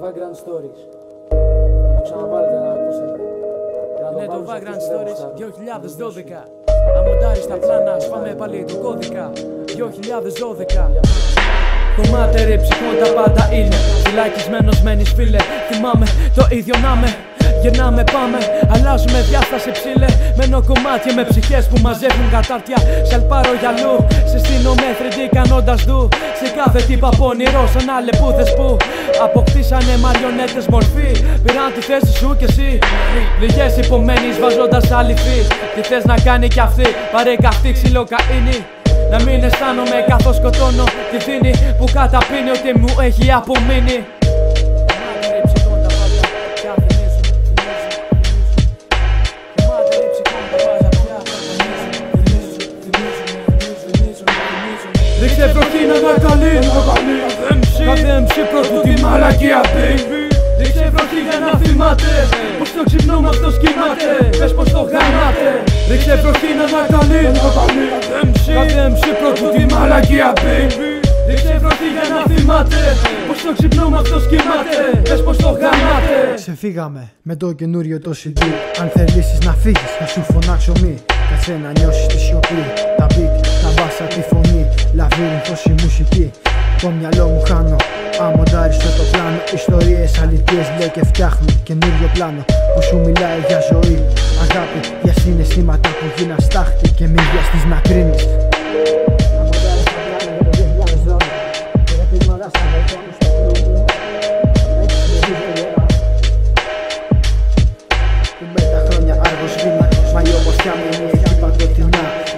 background stories. Να ξαναβάλετε να ακούσετε. Ναι, το background stories 2012. Να μοντάρεις τα πλάνα, σπάμε πάλι το κώδικα 2012. Κομμάτι ρε ψυχών τα πάντα είναι. Φυλακισμένος μένεις φίλε. Θυμάμαι το ίδιο να με. Γυρνάμε πάμε, αλλάζουμε διάσταση ψήλε. Μένω κομμάτια με ψυχές που μαζεύουν κατάρτια. Σαλπάρω γυαλού, σε στείνω με 3D κάνοντας δου. Σε κάθε τύπα από όνειρο, σαν αλεπούδες που αποκτήσανε μαριονέτες μορφή. Πήραν τη θέση σου κι εσύ. Πληγές υπομένεις βάζοντας αληθή. Τι θες να κάνει κι αυτή, πάρε καυτή ξυλοκαΐνη. Να μην αισθάνομαι καθώς σκοτώνω τη δίνη που καταπίνει ότι μου έχει απομείνει. Ρίξε βροχή να ανακαλεί κάθε MC πρώτου τη μαλακία baby. Ρίξε βροχή για να θυμάται πως το ξυπνό μας το σκύματε. Πες πως το γάματε. Ρίξε βροχή να ανακαλεί κάθε MC πρώτου τη μαλακία baby. Ρίξε βροχή για να θυμάται πως το ξυπνό μας το σκύματε. Πες πως το γάματε. Ξεφύγαμε με το καινούριο το CD. Αν θελήσεις να φύγεις θα σου φωνάξω μη. Κάτσε να νιώσεις τη σιωπή. Τα beat, τα μπάσα, τη φωνή. Λαβύρινθος η μουσική. Το μυαλό μου χάνω. Αμοντάριστο το πλάνο. Ιστορίες αληθείες λέει και φτιάχνω καινούριο πλάνο που σου μιλάει για ζωή. Αγάπη για συναισθήματα που γίναν στάχτη. Και μην βιαστείς να κρίνεις.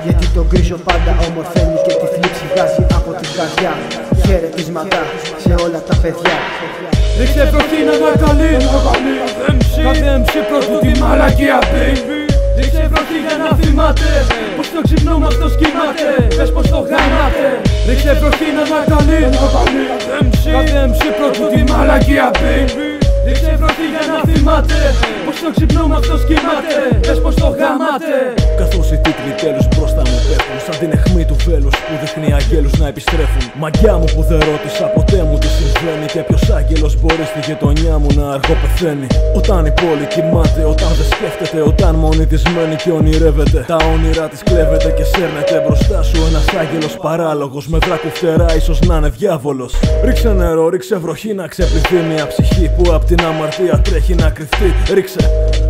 Γιατί το γκρίζο πάντα ομορφαίνει και τη θλίψη βγάζει από την καρδιά. Χαιρετίσματα σε όλα τα παιδιά. Ρίξε βροχή να ανακαλεί κάθε MC πρώτου τη μαλακία baby. Ρίξε βροχή για να θυμάται πως το ξυπνό μας το σκύματε. Πες πως το γάματε. Ρίξε βροχή να ανακαλεί κάθε MC πρώτου τη μαλακία baby. Ρίξε βροχή για να θυμάται πως το ξυπνό μας το σκύματε. Πες πως το γάματε. Καθώς οι τίτλοι τέλους μπροστά μου πέφτουν σαν την αιχμή του βέλους που δείχνει αγγέλους να επιστρέφουν. Μαγκιά μου που δεν ρώτησα ποτέ μου τι συμβαίνει και ποιος άγγελος μπορεί στη γειτονιά μου να αργοπεθαίνει. Όταν η πόλη κοιμάται, όταν δεν σκέφτεται, όταν μόνη της μένει και ονειρεύεται. Τα όνειρά της κλέβεται και σέρνεται μπροστά σου ένας άγγελος παράλογος με δράκου φτερά, ίσως να είναι διάβολος. Ρίξε νερό, ρίξε βροχή να ξεπληθεί μια ψυχή που απ' την αμαρτία τρέχει να κρυφτεί. Ρίξε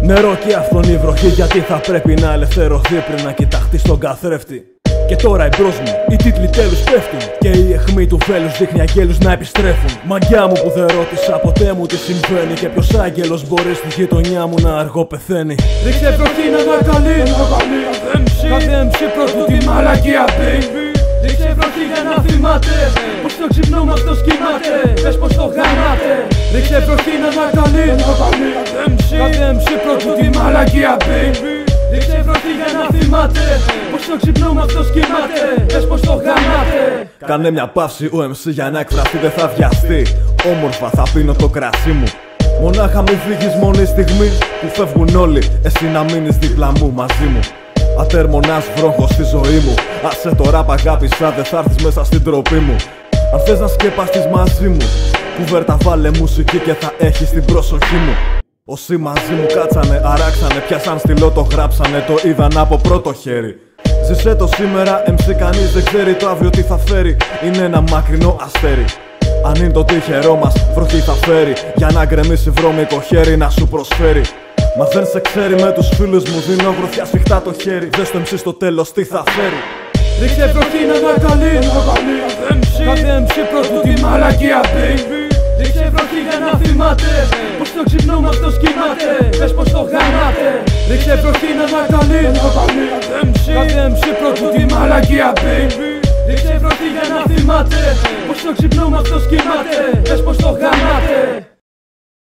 νερό και αυθονή βροχή, γιατί θα πρέπει να ελευθερωθεί πριν να κοιταχτεί στον καθρέφτη. Και τώρα εμπρός μου οι τίτλοι τέλους πέφτουν και η αιχμή του βέλους δείχνει αγγέλους να επιστρέφουν. Μαγκιά μου που δεν ρώτησα ποτέ μου τι συμβαίνει και ποιος άγγελος μπορεί στη γειτονιά μου να αργοπεθαίνει. Ρίξε βροχή να ανακαλεί κάθε MC πρώτου τη μαλακία baby. Ρίξε βροχή για να θυμάται πως το ξυπνό μας το σκύματε. Πες πως το γάματε. Ρίξε βροχή να ανακαλεί κάθε MC πρώτου τη μαλακία baby. Ρίξε βροχή για να θυμάται πως το ξυπνό μας το σκύματε. Πες πως το γάματε. Κάνε μια παύση ο MC για να εκφραστεί, δεν θα βιαστεί. Όμορφα θα πίνω το κρασί μου. Μονάχα μη φύγεις μόνη στιγμή που φεύγουν όλοι, εσύ να μείνεις δίπλα μου μαζί μου. Ατέρμονας βρόχος στη ζωή μου. Άσε το ραπ αγάπησα, δεν θα έρθεις μέσα στην τροπή μου. Αν θες να σκεπαστείς μαζί μου, κουβέρτα βάλε μουσική και θα έχεις την προσοχή μου. Όσοι μαζί μου κάτσανε, αράξανε, πιάσαν στυλό, το γράψανε, το είδαν από πρώτο χέρι. Ζήσε το σήμερα, MC κανείς δεν ξέρει το αύριο τι θα φέρει. Είναι ένα μακρινό αστέρι. Αν είναι το τυχερό μας, βροχή θα φέρει για να γκρεμίσει βρώμικο χέρι να σου προσφέρει. Μα δεν σε ξέρει, με τους φίλους μου δίνω γροθιά σφιχτά το χέρι. Δες το MC στο τέλος τι θα φέρει. Ρίξε βροχή να ανακαλεί κάθε MC πρώτου τη μαλακία baby. Ρίξε βροχή για να θυμάται πως το ξυπνό μας το σκύματε. Πες πως το γάματε. Ρίξε βροχή να ανακαλεί κάθε MC πρώτου τη μαλακία baby. Ρίξε βροχή για να θυμάται πως το ξυπνό μας το σκύματε. Πες πως το γάματε.